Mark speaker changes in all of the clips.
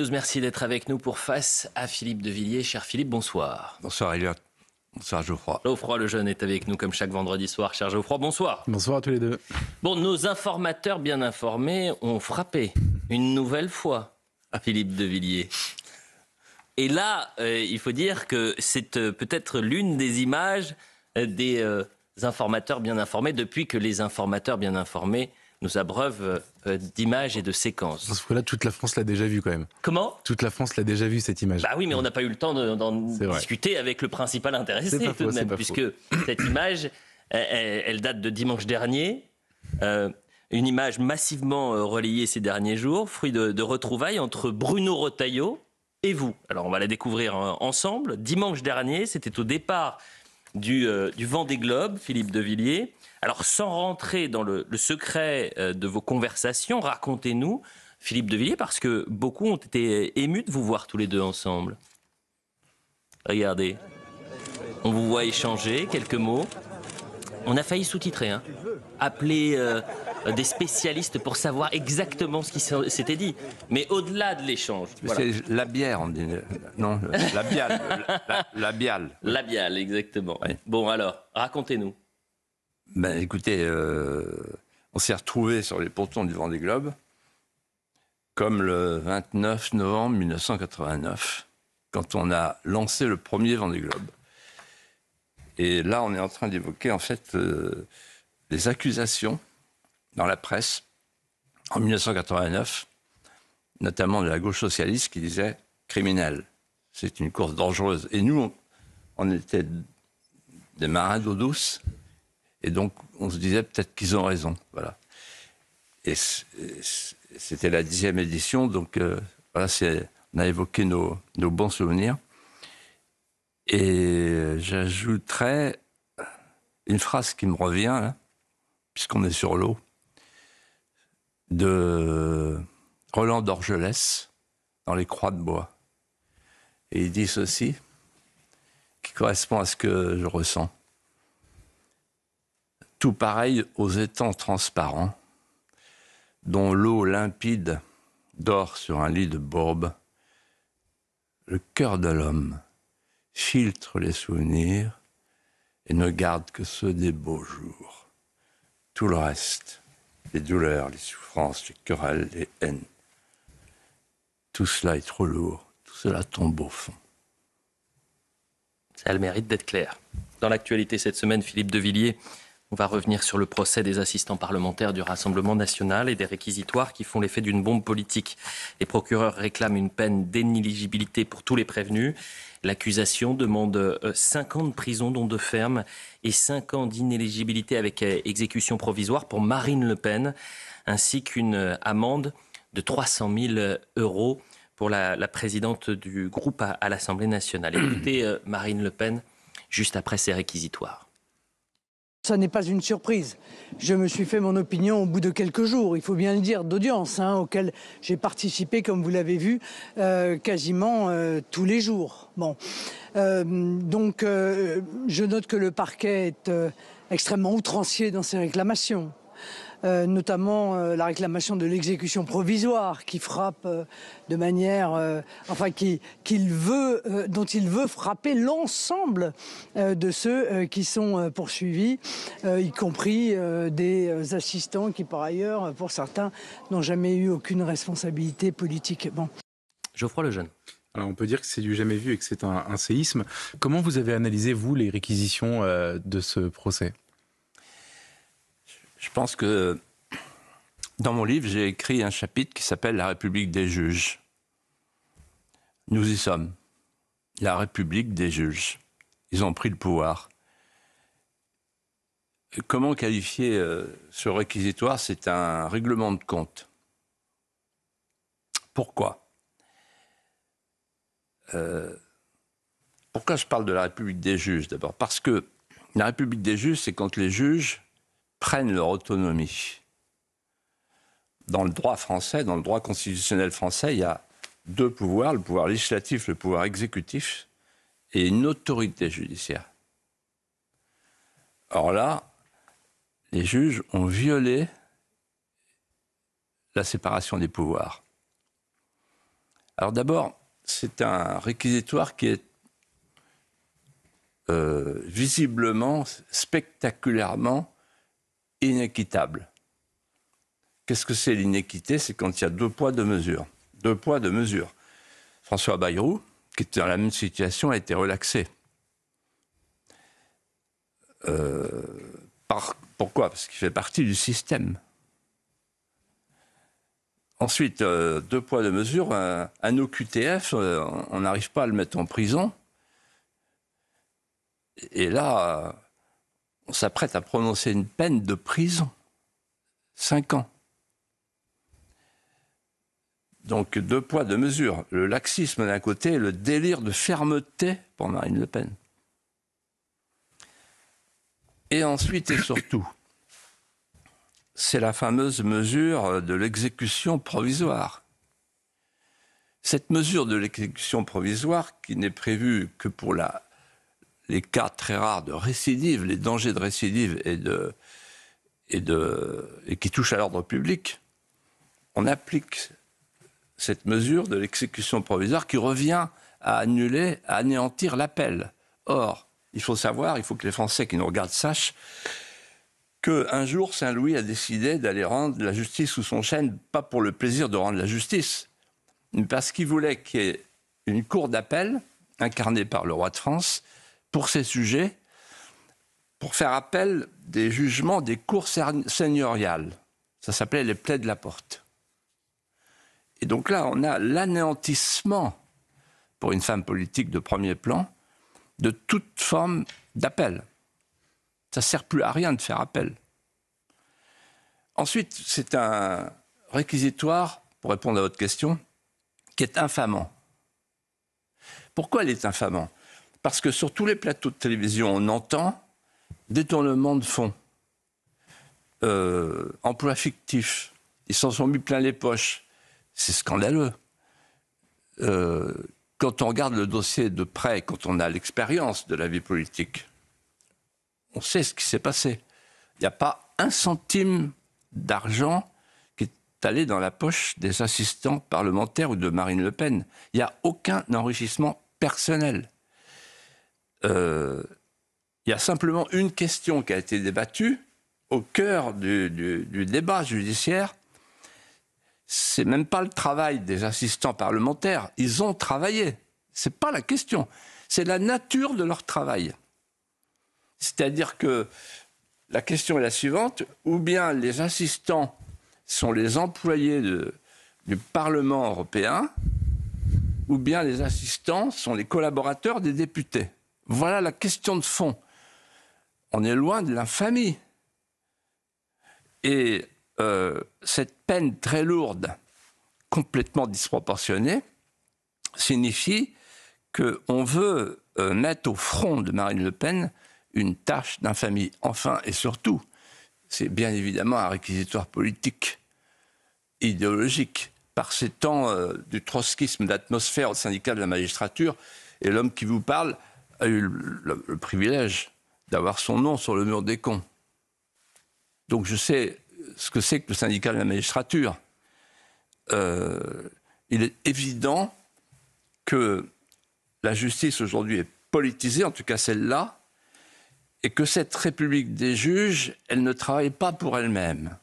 Speaker 1: Merci d'être avec nous pour Face à Philippe de Villiers. Cher Philippe, bonsoir.
Speaker 2: Bonsoir Elliot. Bonsoir Geoffroy.
Speaker 1: Geoffroy Lejeune est avec nous comme chaque vendredi soir. Cher Geoffroy, bonsoir.
Speaker 3: Bonsoir à tous les deux.
Speaker 1: Bon, nos informateurs bien informés ont frappé une nouvelle fois Philippe de Villiers. Et là, il faut dire que c'est peut-être l'une des images des informateurs bien informés depuis que les informateurs bien informés nous abreuvent d'images et de séquences.
Speaker 3: Parce que là, toute la France l'a déjà vu quand même.
Speaker 1: Comment ?
Speaker 3: Toute la France l'a déjà vu, cette image.
Speaker 1: Bah oui, mais on n'a pas eu le temps d'en discuter avec le principal intéressé tout de même, puisque cette image, elle date de dimanche dernier. Une image massivement relayée ces derniers jours, fruit de retrouvailles entre Bruno Retailleau et vous. Alors on va la découvrir ensemble. Dimanche dernier, c'était au départ du Vendée Globe, Philippe de Villiers. Alors, sans rentrer dans le secret de vos conversations, racontez-nous, Philippe de Villiers, parce que beaucoup ont été émus de vous voir tous les deux ensemble. Regardez, on vous voit échanger quelques mots. On a failli sous-titrer, hein. Appeler des spécialistes pour savoir exactement ce qui s'était dit. Mais au-delà de l'échange.
Speaker 2: Voilà. C'est la bière, on dit. Non, labial. Labial.
Speaker 1: Labial, exactement. Oui. Bon, alors, racontez-nous.
Speaker 2: Ben, écoutez, on s'est retrouvés sur les pontons du Vendée Globe, comme le 29 novembre 1989, quand on a lancé le premier Vendée Globe. Et là, on est en train d'évoquer, en fait, les accusations dans la presse, en 1989, notamment de la gauche socialiste, qui disait « criminel, c'est une course dangereuse ». Et nous, on était des marins d'eau douce. Et donc, on se disait peut-être qu'ils ont raison. Voilà. Et c'était la 10e édition, donc voilà, on a évoqué nos bons souvenirs. Et j'ajouterais une phrase qui me revient, là, puisqu'on est sur l'eau, de Roland d'Orgelès, dans Les Croix de bois. Et il dit ceci, qui correspond à ce que je ressens. Tout pareil aux étangs transparents, dont l'eau limpide dort sur un lit de bourbe, le cœur de l'homme filtre les souvenirs et ne garde que ceux des beaux jours. Tout le reste, les douleurs, les souffrances, les querelles, les haines, tout cela est trop lourd, tout cela tombe au fond.
Speaker 1: Ça a le mérite d'être clair. Dans l'actualité cette semaine, Philippe de Villiers, on va revenir sur le procès des assistants parlementaires du Rassemblement national et des réquisitoires qui font l'effet d'une bombe politique. Les procureurs réclament une peine d'inéligibilité pour tous les prévenus. L'accusation demande 5 ans de prison, dont 2 fermes, et 5 ans d'inéligibilité avec exécution provisoire pour Marine Le Pen, ainsi qu'une amende de 300 000 € pour la présidente du groupe à l'Assemblée nationale. Écoutez Marine Le Pen juste après ces réquisitoires.
Speaker 4: Ça n'est pas une surprise. Je me suis fait mon opinion au bout de quelques jours, il faut bien le dire, d'audience, auxquelles j'ai participé, comme vous l'avez vu, quasiment tous les jours. Bon. Donc, je note que le parquet est extrêmement outrancier dans ses réclamations. Notamment la réclamation de l'exécution provisoire qui frappe de manière, dont il veut frapper l'ensemble de ceux qui sont poursuivis, y compris des assistants qui, par ailleurs, pour certains, n'ont jamais eu aucune responsabilité politique. Bon.
Speaker 1: Geoffroy Lejeune.
Speaker 3: Alors on peut dire que c'est du jamais vu et que c'est un séisme. Comment vous avez analysé, vous, les réquisitions de ce procès ?
Speaker 2: Je pense que dans mon livre, j'ai écrit un chapitre qui s'appelle « La République des juges ». Nous y sommes. La République des juges. Ils ont pris le pouvoir. Comment qualifier ce réquisitoire ? C'est un règlement de compte. Pourquoi ? Pourquoi je parle de la République des juges ? D'abord, parce que la République des juges, c'est quand les juges prennent leur autonomie. Dans le droit français, dans le droit constitutionnel français, il y a 2 pouvoirs, le pouvoir législatif, le pouvoir exécutif, et une autorité judiciaire. Or là, les juges ont violé la séparation des pouvoirs. Alors d'abord, c'est un réquisitoire qui est visiblement, spectaculairement inéquitable. Qu'est-ce que c'est l'inéquité? C'est quand il y a 2 poids, 2 mesures. 2 poids, 2 mesures. François Bayrou, qui était dans la même situation, a été relaxé. Pourquoi? Parce qu'il fait partie du système. Ensuite, 2 poids, 2 mesures. Un OQTF, on n'arrive pas à le mettre en prison. Et là, on s'apprête à prononcer une peine de prison. 5 ans. Donc 2 poids, 2 mesures. Le laxisme d'un côté et le délire de fermeté pour Marine Le Pen. Et ensuite et surtout, c'est la fameuse mesure de l'exécution provisoire. Cette mesure de l'exécution provisoire, qui n'est prévue que pour les cas très rares de récidive, les dangers de récidive et qui touchent à l'ordre public, on applique cette mesure de l'exécution provisoire qui revient à annuler, à anéantir l'appel. Or, il faut que les Français qui nous regardent sachent qu'un jour, Saint-Louis a décidé d'aller rendre la justice sous son chêne, pas pour le plaisir de rendre la justice, mais parce qu'il voulait qu'il y ait une cour d'appel, incarnée par le roi de France, pour ces sujets, pour faire appel des jugements des cours seigneuriales. Ça s'appelait les plaies de la porte. Et donc là, on a l'anéantissement, pour une femme politique de premier plan, de toute forme d'appel. Ça ne sert plus à rien de faire appel. Ensuite, c'est un réquisitoire, pour répondre à votre question, qui est infamant. Pourquoi il est infamant? Parce que sur tous les plateaux de télévision, on entend détournement de fonds, emploi fictif, ils s'en sont mis plein les poches. C'est scandaleux. Quand on regarde le dossier de près, quand on a l'expérience de la vie politique, on sait ce qui s'est passé. Il n'y a pas un centime d'argent qui est allé dans la poche des assistants parlementaires ou de Marine Le Pen. Il n'y a aucun enrichissement personnel. Il y a simplement une question qui a été débattue au cœur du débat judiciaire. C'est même pas le travail des assistants parlementaires. Ils ont travaillé. C'est pas la question. C'est la nature de leur travail. C'est-à-dire que la question est la suivante. Ou bien les assistants sont les employés du Parlement européen, ou bien les assistants sont les collaborateurs des députés. Voilà la question de fond. On est loin de l'infamie. Et cette peine très lourde, complètement disproportionnée, signifie qu'on veut mettre au front de Marine Le Pen une tâche d'infamie. Enfin et surtout, c'est bien évidemment un réquisitoire politique, idéologique. Par ces temps du trotskisme d'atmosphère au syndicat de la magistrature, et l'homme qui vous parle a eu le privilège d'avoir son nom sur le mur des cons. Donc je sais ce que c'est que le syndicat de la magistrature. Il est évident que la justice aujourd'hui est politisée, en tout cas celle-là, et que cette République des juges, elle ne travaille pas pour elle-même.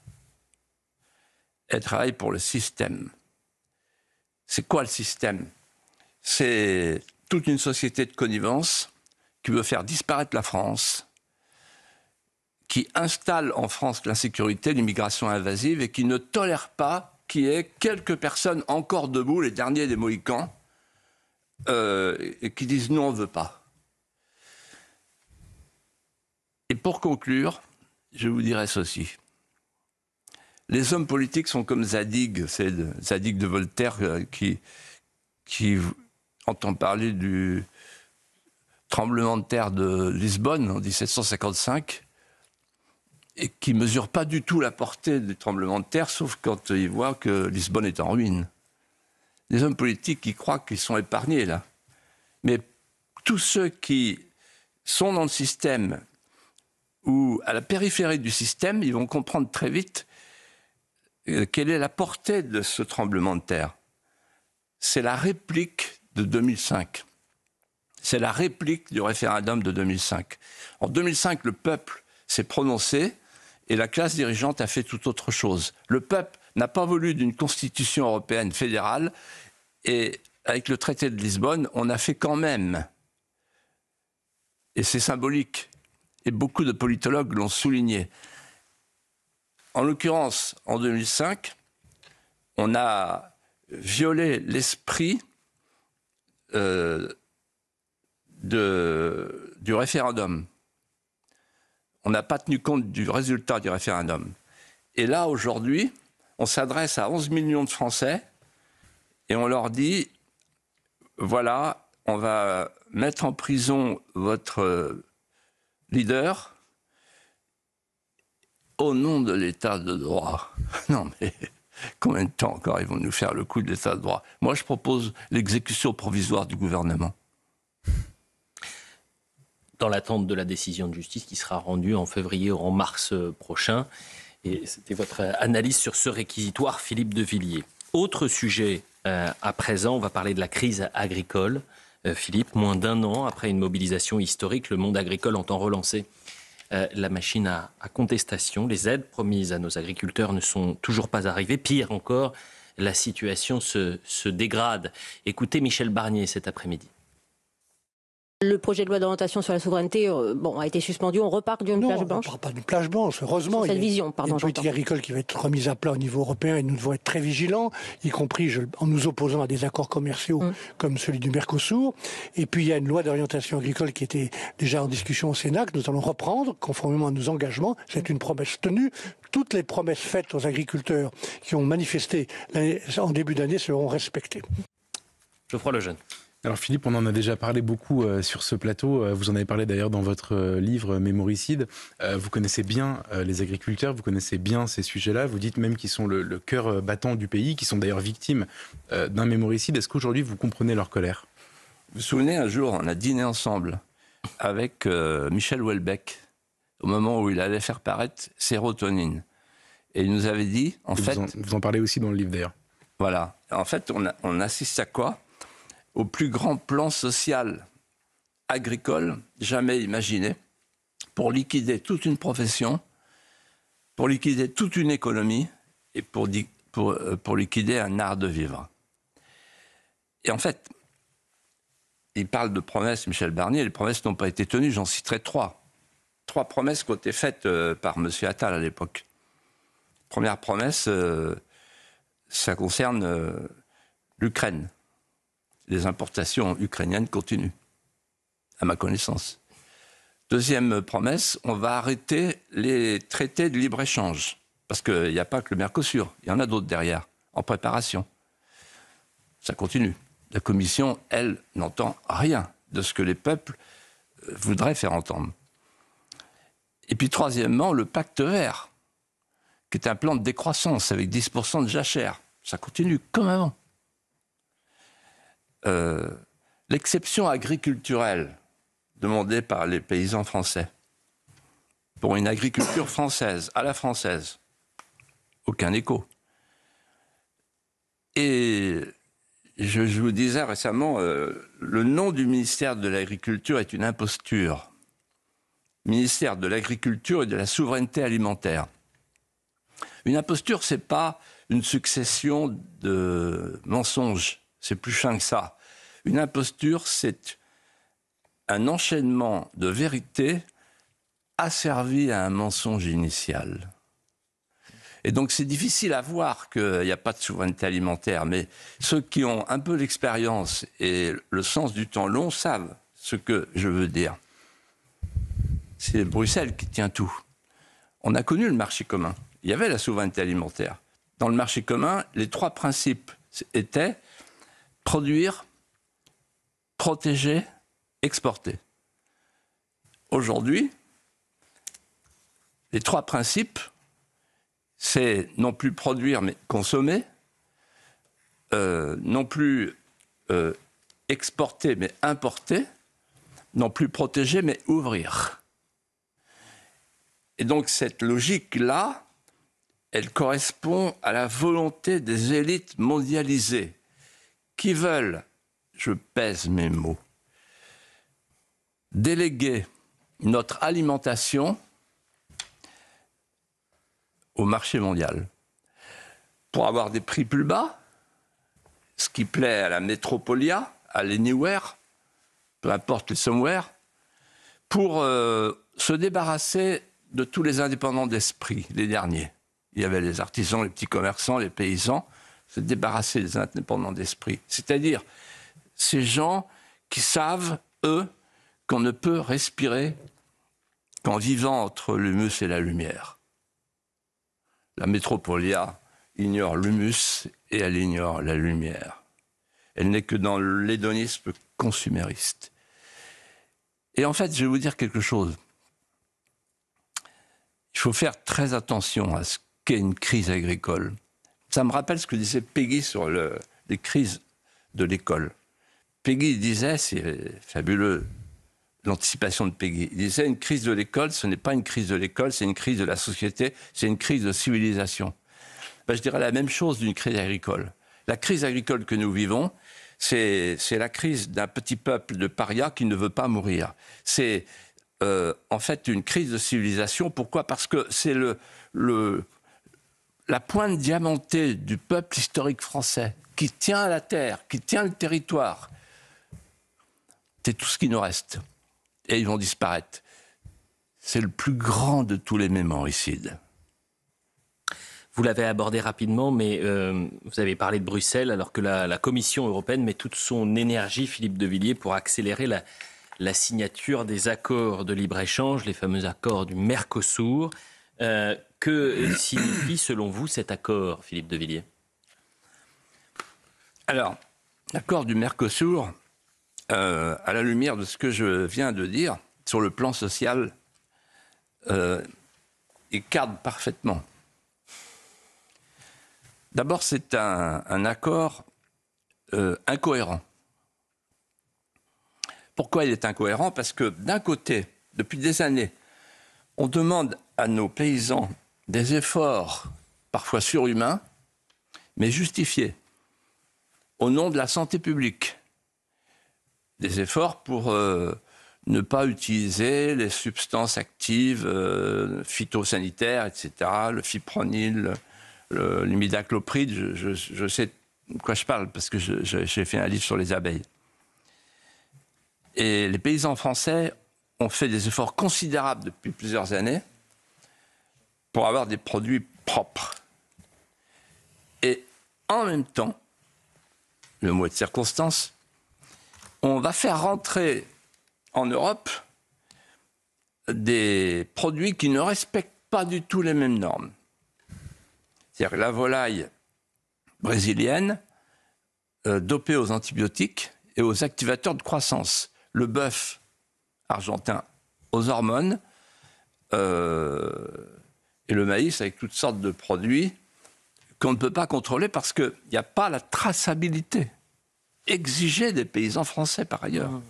Speaker 2: Elle travaille pour le système. C'est quoi le système? C'est toute une société de connivence qui veut faire disparaître la France, qui installe en France l'insécurité, l'immigration invasive, et qui ne tolère pas qu'il y ait quelques personnes encore debout, les derniers des Mohicans, et qui disent non, on ne veut pas. Et pour conclure, je vous dirais ceci. Les hommes politiques sont comme Zadig, c'est Zadig de Voltaire qui entend parler du tremblement de terre de Lisbonne en 1755 et qui ne mesure pas du tout la portée du tremblement de terre, sauf quand il voit que Lisbonne est en ruine. Les hommes politiques qui croient qu'ils sont épargnés là. Mais tous ceux qui sont dans le système ou à la périphérie du système, ils vont comprendre très vite quelle est la portée de ce tremblement de terre. c'est la réplique de 2005. C'est la réplique du référendum de 2005. En 2005, le peuple s'est prononcé et la classe dirigeante a fait tout autre chose. Le peuple n'a pas voulu d'une constitution européenne fédérale et avec le traité de Lisbonne, on a fait quand même, et c'est symbolique, et beaucoup de politologues l'ont souligné. En l'occurrence, en 2005, on a violé l'esprit du référendum. On n'a pas tenu compte du résultat du référendum. Et là, aujourd'hui, on s'adresse à 11 millions de Français et on leur dit, voilà, on va mettre en prison votre leader au nom de l'état de droit. Non mais, combien de temps encore ils vont nous faire le coup de l'état de droit? Moi, je propose l'exécution provisoire du gouvernement.
Speaker 1: Dans l'attente de la décision de justice qui sera rendue en février ou en mars prochain. Et c'était votre analyse sur ce réquisitoire, Philippe de Villiers. Autre sujet à présent, on va parler de la crise agricole. Philippe, moins d'un an après une mobilisation historique, le monde agricole entend relancer la machine à contestation. Les aides promises à nos agriculteurs ne sont toujours pas arrivées. Pire encore, la situation se dégrade. Écoutez Michel Barnier cet après-midi.
Speaker 5: Le projet de loi d'orientation sur la souveraineté a été suspendu. On repart d'une plage blanche.
Speaker 6: Non, on ne repart pas d'une plage blanche. Heureusement,
Speaker 5: cette vision, pardon,
Speaker 6: il y a une politique agricole qui va être remise à plat au niveau européen et nous devons être très vigilants, y compris en nous opposant à des accords commerciaux comme celui du Mercosur. Et puis il y a une loi d'orientation agricole qui était déjà en discussion au Sénat, que nous allons reprendre conformément à nos engagements. C'est une promesse tenue. Toutes les promesses faites aux agriculteurs qui ont manifesté en début d'année seront respectées.
Speaker 1: Geoffroy Lejeune.
Speaker 3: Alors Philippe, on en a déjà parlé beaucoup sur ce plateau. Vous en avez parlé d'ailleurs dans votre livre Mémoricide. Vous connaissez bien les agriculteurs, vous connaissez bien ces sujets-là. Vous dites même qu'ils sont le cœur battant du pays, qu'ils sont d'ailleurs victimes d'un mémoricide. Est-ce qu'aujourd'hui vous comprenez leur colère?
Speaker 2: Vous vous souvenez, un jour, on a dîné ensemble avec Michel Houellebecq au moment où il allait faire paraître Sérotonine. Et il nous avait dit,
Speaker 3: vous en parlez aussi dans le livre d'ailleurs.
Speaker 2: Voilà. En fait, on assiste à quoi? Au plus grand plan social agricole jamais imaginé pour liquider toute une profession, pour liquider toute une économie et pour liquider un art de vivre. Et en fait, il parle de promesses, Michel Barnier, les promesses n'ont pas été tenues, j'en citerai trois. Trois promesses qui ont été faites par M. Attal à l'époque. Première promesse, ça concerne l'Ukraine. Les importations ukrainiennes continuent, à ma connaissance. Deuxième promesse, on va arrêter les traités de libre-échange. Parce qu'il n'y a pas que le Mercosur, il y en a d'autres derrière, en préparation. Ça continue. La Commission, elle, n'entend rien de ce que les peuples voudraient faire entendre. Et puis troisièmement, le pacte vert, qui est un plan de décroissance avec 10% de jachère. Ça continue comme avant. L'exception agriculturelle demandée par les paysans français pour une agriculture française, à la française, aucun écho. Et je vous disais récemment, le nom du ministère de l'Agriculture est une imposture. Ministère de l'Agriculture et de la Souveraineté alimentaire. Une imposture, c'est pas une succession de mensonges. C'est plus fin que ça. Une imposture, c'est un enchaînement de vérités asservi à un mensonge initial. Et donc c'est difficile à voir qu'il n'y a pas de souveraineté alimentaire, mais ceux qui ont un peu l'expérience et le sens du temps long savent ce que je veux dire. C'est Bruxelles qui tient tout. On a connu le marché commun. Il y avait la souveraineté alimentaire. Dans le marché commun, les trois principes étaient produire, protéger, exporter. Aujourd'hui, les trois principes, c'est non plus produire mais consommer, non plus exporter mais importer, non plus protéger mais ouvrir. Et donc cette logique-là, elle correspond à la volonté des élites mondialisées qui veulent, je pèse mes mots, déléguer notre alimentation au marché mondial pour avoir des prix plus bas, ce qui plaît à la Metropolia, à l'Anywhere, peu importe le Somewhere, pour se débarrasser de tous les indépendants d'esprit, les derniers. Il y avait les artisans, les petits commerçants, les paysans, se débarrasser des indépendants d'esprit. C'est-à-dire ces gens qui savent, eux, qu'on ne peut respirer qu'en vivant entre l'humus et la lumière. La Metropolia ignore l'humus et elle ignore la lumière. Elle n'est que dans l'hédonisme consumériste. Et en fait, je vais vous dire quelque chose. Il faut faire très attention à ce qu'est une crise agricole. Ça me rappelle ce que disait Péguy sur les crises de l'école. Péguy disait, c'est fabuleux, l'anticipation de Péguy. Il disait, une crise de l'école, ce n'est pas une crise de l'école, c'est une crise de la société, c'est une crise de civilisation. Ben, je dirais la même chose d'une crise agricole. La crise agricole que nous vivons, c'est la crise d'un petit peuple de parias qui ne veut pas mourir. C'est en fait une crise de civilisation. Pourquoi ? Parce que c'est la pointe diamantée du peuple historique français qui tient la terre, qui tient le territoire. C'est tout ce qui nous reste. Et ils vont disparaître. C'est le plus grand de tous les mémoricides.
Speaker 1: Vous l'avez abordé rapidement, mais vous avez parlé de Bruxelles, alors que la Commission européenne met toute son énergie, Philippe de Villiers, pour accélérer la signature des accords de libre-échange, les fameux accords du Mercosur. Que signifie, selon vous, cet accord, Philippe de Villiers ? Alors, l'accord du Mercosur, à la lumière de ce que je viens de dire, sur le plan social, il cadre parfaitement. D'abord, c'est un accord incohérent. Pourquoi il est incohérent ? Parce que d'un côté, depuis des années, on demande à nos paysans des efforts parfois surhumains, mais justifiés, au nom de la santé publique. Des efforts pour ne pas utiliser les substances actives phytosanitaires, etc., le fipronil, l'imidaclopride, je sais de quoi je parle, parce que j'ai fait un livre sur les abeilles. Et les paysans français ont fait des efforts considérables depuis plusieurs années pour avoir des produits propres. Et en même temps, le mot est de circonstance, on va faire rentrer en Europe des produits qui ne respectent pas du tout les mêmes normes. C'est-à-dire la volaille brésilienne, dopée aux antibiotiques et aux activateurs de croissance. Le bœuf argentin aux hormones et le maïs avec toutes sortes de produits qu'on ne peut pas contrôler parce qu'il n'y a pas la traçabilité exigée des paysans français par ailleurs.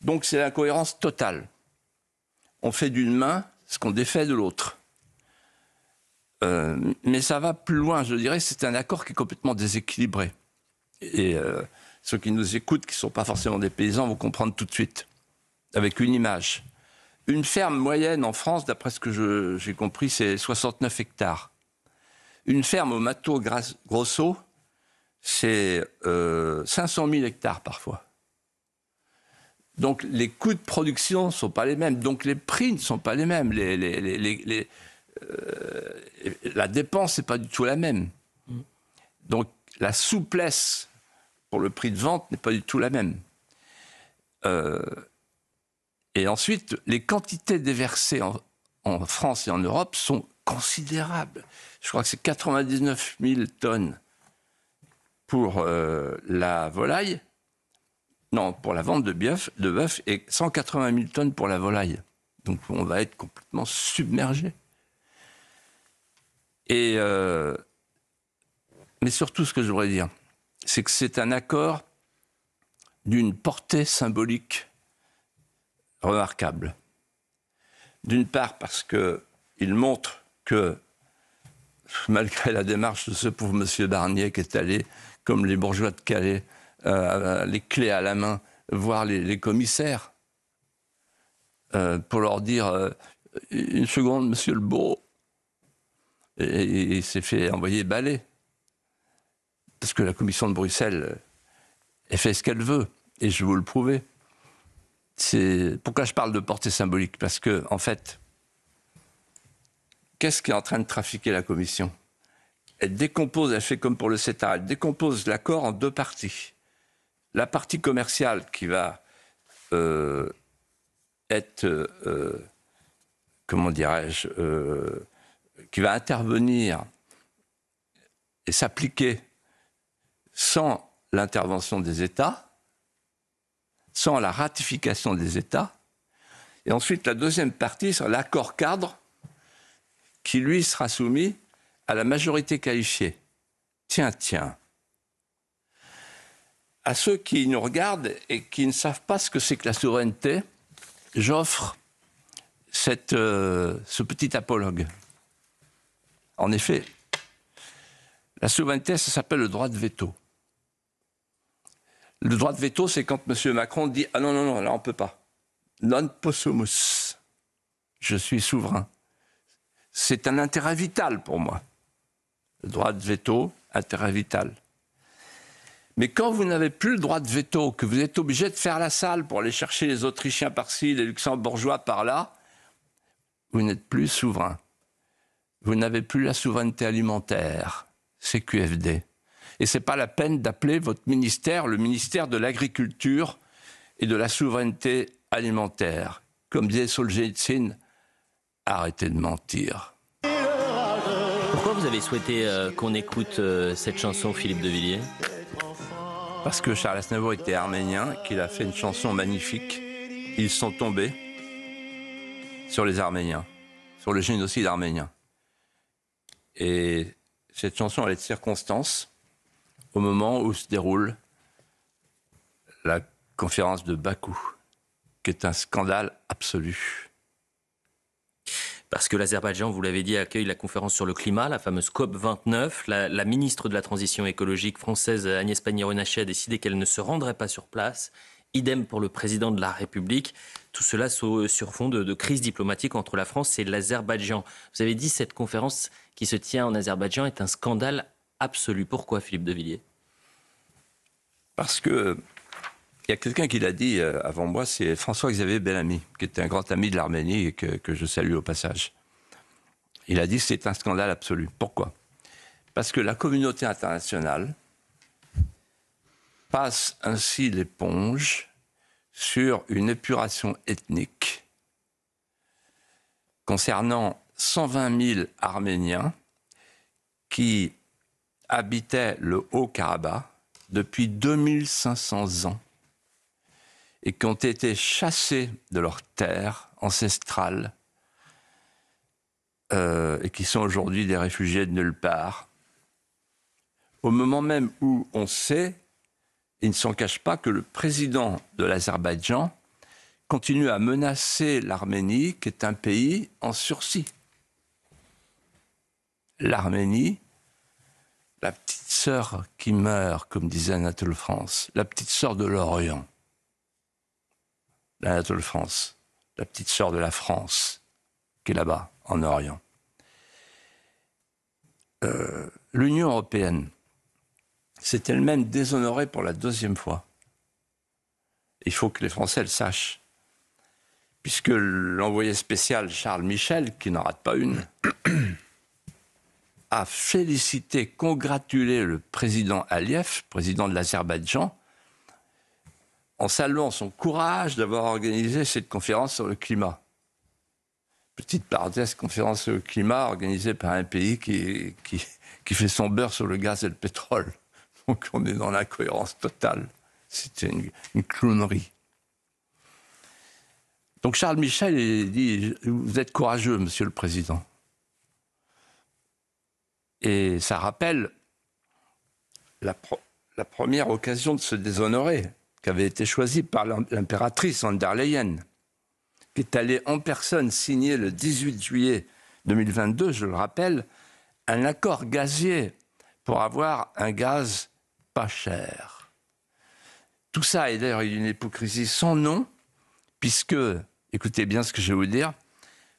Speaker 1: Donc c'est l'incohérence totale. On fait d'une main ce qu'on défait de l'autre. Mais ça va plus loin, je dirais, c'est un accord qui est complètement déséquilibré. Et ceux qui nous écoutent, qui ne sont pas forcément des paysans, vont comprendre tout de suite, avec une image. Une ferme moyenne en France, d'après ce que j'ai compris, c'est 69 hectares. Une ferme au Mato Grosso, c'est 500 000 hectares parfois. Donc les coûts de production ne sont pas les mêmes, donc les prix ne sont pas les mêmes. La dépense n'est pas du tout la même. Donc la souplesse pour le prix de vente n'est pas du tout la même. Et ensuite, les quantités déversées en France et en Europe sont considérables. Je crois que c'est 99 000 tonnes pour la volaille, non, pour la vente de bœuf et 180 000 tonnes pour la volaille. Donc on va être complètement submergé. Et mais surtout, ce que je voudrais dire, c'est que c'est un accord d'une portée symbolique remarquable. D'une part, parce qu'il montre que, malgré la démarche de ce pauvre monsieur Barnier qui est allé,
Speaker 2: comme les bourgeois de Calais, les clés à la main, voir les commissaires, pour leur dire une seconde, monsieur le bourreau. Et il s'est fait envoyer balayer. Parce que la commission de Bruxelles, elle fait ce qu'elle veut. Et je vais vous le prouver. Pourquoi je parle de portée symbolique? Parce que, en fait, qu'est-ce qui est en train de trafiquer la commission? Elle décompose, elle fait comme pour le CETA, elle décompose l'accord en deux parties. La partie commerciale qui va être, comment dirais-je, qui va intervenir et s'appliquer sans l'intervention des États, sans la ratification des États. Et ensuite, la deuxième partie sera l'accord cadre qui, lui, sera soumis à la majorité qualifiée. Tiens. À ceux qui nous regardent et qui ne savent pas ce que c'est que la souveraineté, j'offre ce petit apologue. En effet, la souveraineté, ça s'appelle le droit de veto. Le droit de veto, c'est quand M. Macron dit « Ah non, là on ne peut pas. Non possumus. Je suis souverain. » C'est un intérêt vital pour moi. Le droit de veto, intérêt vital. Mais quand vous n'avez plus le droit de veto, que vous êtes obligé de faire la salle pour aller chercher les Autrichiens par-ci, les Luxembourgeois par-là, vous n'êtes plus souverain. Vous n'avez plus la souveraineté alimentaire, CQFD. Et ce n'est pas la peine d'appeler votre ministère le ministère de l'Agriculture et de la Souveraineté Alimentaire. Comme disait Solzhenitsyn, arrêtez de mentir.
Speaker 1: Pourquoi vous avez souhaité qu'on écoute cette chanson, Philippe de Villiers?
Speaker 2: Parce que Charles Aznavour était arménien, qu'il a fait une chanson magnifique. Ils sont tombés sur les Arméniens, sur le génocide arménien. Et cette chanson, elle est de circonstance au moment où se déroule la conférence de Bakou, qui est un scandale absolu.
Speaker 1: Parce que l'Azerbaïdjan, vous l'avez dit, accueille la conférence sur le climat, la fameuse COP29. La ministre de la Transition écologique française, Agnès Pannier-Runacher, a décidé qu'elle ne se rendrait pas sur place. Idem pour le président de la République. Tout cela sur fond de crise diplomatique entre la France et l'Azerbaïdjan. Vous avez dit que cette conférence qui se tient en Azerbaïdjan est un scandale absolu. Pourquoi, Philippe de Villiers?
Speaker 2: Parce que il y a quelqu'un qui l'a dit avant moi, c'est François-Xavier Bellamy, qui était un grand ami de l'Arménie et que je salue au passage. Il a dit que c'est un scandale absolu. Pourquoi? Parce que la communauté internationale passe ainsi l'éponge sur une épuration ethnique concernant 120 000 Arméniens qui habitaient le Haut-Karabakh depuis 2500 ans et qui ont été chassés de leurs terres ancestrales et qui sont aujourd'hui des réfugiés de nulle part. Au moment même où on sait, il ne s'en cache pas, que le président de l'Azerbaïdjan continue à menacer l'Arménie, qui est un pays en sursis. L'Arménie, la petite sœur qui meurt, comme disait Anatole France, la petite sœur de l'Orient. L'Anatole France, la petite sœur de la France, qui est là-bas, en Orient. L'Union européenne s'est elle-même déshonorée pour la deuxième fois. Il faut que les Français le sachent. Puisque l'envoyé spécial Charles Michel, qui n'en rate pas une, a félicité, congratulé le président Aliyev, président de l'Azerbaïdjan, en saluant son courage d'avoir organisé cette conférence sur le climat. Petite parenthèse, conférence sur le climat organisée par un pays qui fait son beurre sur le gaz et le pétrole. Donc on est dans l'incohérence totale. C'était une clownerie. Donc Charles Michel il dit « Vous êtes courageux, monsieur le président ». Et ça rappelle la première occasion de se déshonorer qui avait été choisie par l'impératrice von der Leyen, qui est allée en personne signer le 18 juillet 2022, je le rappelle, un accord gazier pour avoir un gaz pas cher. Tout ça est d'ailleurs une hypocrisie sans nom, puisque, écoutez bien ce que je vais vous dire,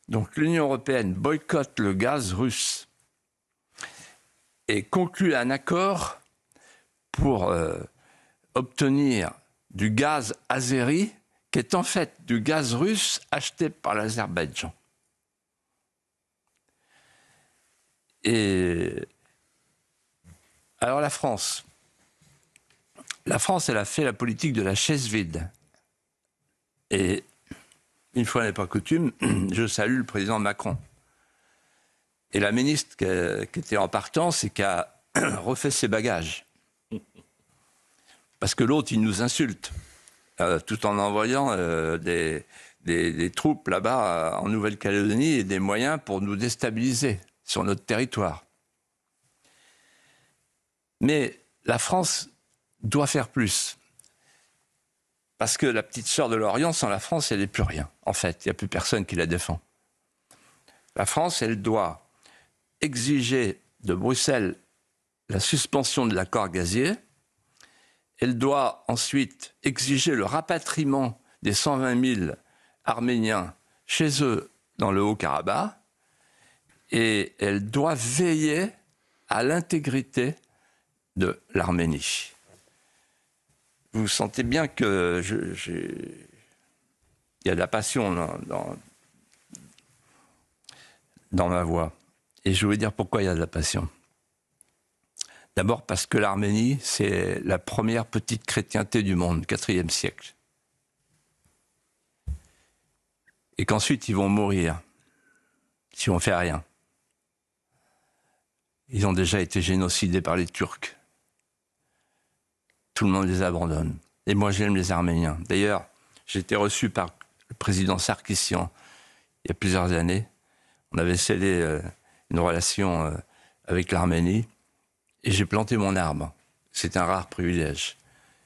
Speaker 2: donc l'Union européenne boycotte le gaz russe et conclut un accord pour obtenir du gaz azéri, qui est en fait du gaz russe acheté par l'Azerbaïdjan. Et alors la France, elle a fait la politique de la chaise vide. Et une fois n'est pas coutume, je salue le président Macron. Et la ministre qui était en partance et qui a refait ses bagages. Parce que l'autre, il nous insulte, tout en envoyant des troupes là-bas en Nouvelle-Calédonie et des moyens pour nous déstabiliser sur notre territoire. Mais la France doit faire plus. Parce que la petite sœur de l'Orient, sans la France, elle n'est plus rien. En fait, il n'y a plus personne qui la défend. La France, elle doit exiger de Bruxelles la suspension de l'accord gazier. Elle doit ensuite exiger le rapatriement des 120 000 Arméniens chez eux dans le Haut-Karabakh. Et elle doit veiller à l'intégrité de l'Arménie. Vous sentez bien que il y a de la passion dans ma voix. Et je vais vous dire pourquoi il y a de la passion. D'abord parce que l'Arménie, c'est la première petite chrétienté du monde, 4e siècle. Et qu'ensuite, ils vont mourir si on ne fait rien. Ils ont déjà été génocidés par les Turcs. Tout le monde les abandonne. Et moi, j'aime les Arméniens. D'ailleurs, j'ai été reçu par le président Sarkissian il y a plusieurs années. On avait scellé une relation avec l'Arménie et j'ai planté mon arbre. C'est un rare privilège.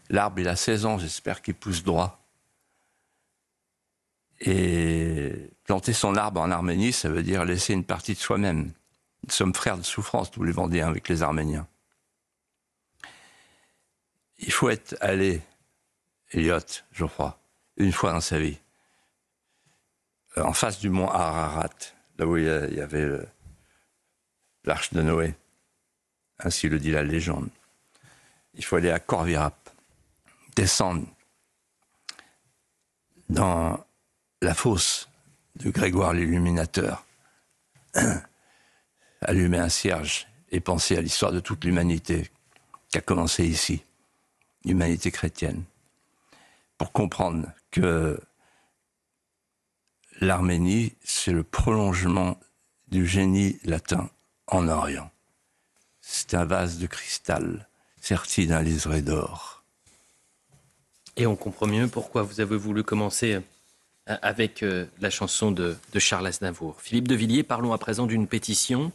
Speaker 2: L'arbre, il a 16 ans, j'espère qu'il pousse droit. Et planter son arbre en Arménie, ça veut dire laisser une partie de soi-même. Nous sommes frères de souffrance, tous les Vendéens, avec les Arméniens. Il faut être allé, Elliot, je crois, une fois dans sa vie, en face du mont Ararat, là où il y avait l'arche de Noé. Ainsi le dit la légende. Il faut aller à Corvirap, descendre dans la fosse de Grégoire l'Illuminateur, allumer un cierge et penser à l'histoire de toute l'humanité qui a commencé ici, l'humanité chrétienne, pour comprendre que l'Arménie, c'est le prolongement du génie latin en Orient. C'est un vase de cristal serti d'un liseré d'or.
Speaker 1: Et on comprend mieux pourquoi vous avez voulu commencer avec la chanson de Charles Aznavour. Philippe de Villiers, parlons à présent d'une pétition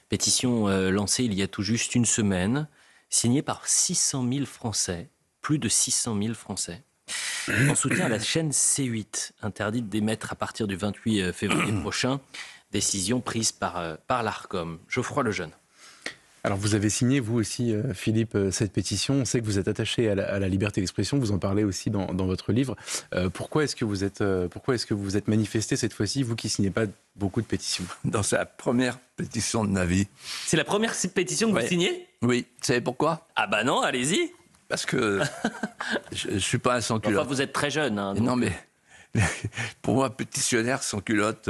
Speaker 1: lancée il y a tout juste une semaine, signée par 600 000 Français, plus de 600 000 Français, en soutien à la chaîne C8, interdite d'émettre à partir du 28 février prochain, décision prise par l'Arcom. Geoffroy Lejeune.
Speaker 3: Alors vous avez signé, vous aussi, Philippe, cette pétition. On sait que vous êtes attaché à la liberté d'expression, vous en parlez aussi dans votre livre. Pourquoi est-ce que vous vous êtes manifesté cette fois-ci, vous qui signez pas beaucoup de pétitions?
Speaker 2: Dans sa première pétition de ma vie.
Speaker 1: C'est la première pétition que vous signez?
Speaker 2: Oui. Vous savez pourquoi?
Speaker 1: Ah bah non, allez-y.
Speaker 2: Parce que je suis pas un sans-culotte.
Speaker 1: Enfin, vous êtes très jeune. Hein,
Speaker 2: non, mais pour moi, pétitionnaire sans culotte,